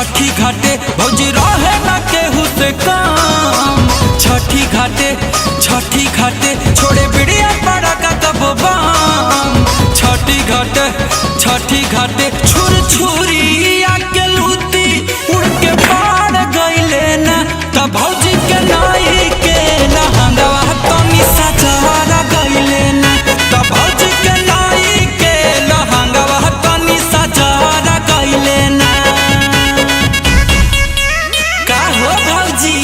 छठी घाटे भौजी रहे ना केहू से काम। छठी घाटे छोड़े बिड़िया पड़ा का कब बाम। छठी घाटे छुर छुरी आके लूटी उड़ के पार गईले ना। तब भौजी के नाई के लहंगवा तनी सजारा गईले ना। तब भौजी के नाई के लहंगवा तनी सजारा गईले ना। का हो भौजी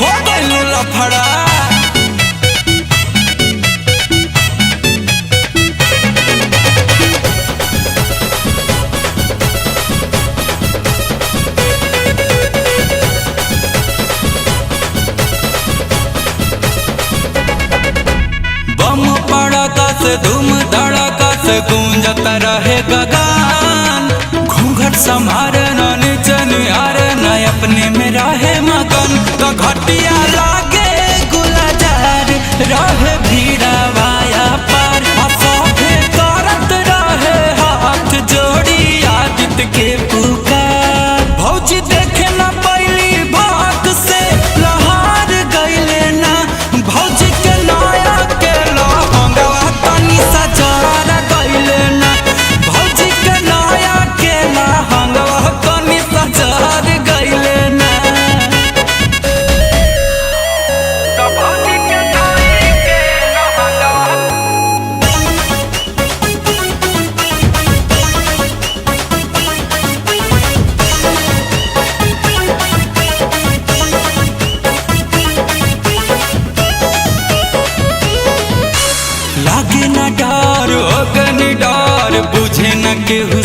हो गइलो लफड़ा। बम पड़का से धूम धड़का से गूंजत रहे गगन। घूंघट संभारे न नीचे निहारे न अपने में रहे मगन। तो घटिया लागे गुलजार रहे भीड़ा वाया पार। सभे करत रहे हाथ जोड़ी आदित्य के पुकार। भौजी देखे न पैली भाग से लहार गईले ना। भौजी के नाया के लहंगवा तनी सजार गईले ना। भौजी के नाया के लहंगवा तनी सजार गईले ना। तो भौजी के नाई के लहंगवा लागे न डर अगन डर बुझे न केहू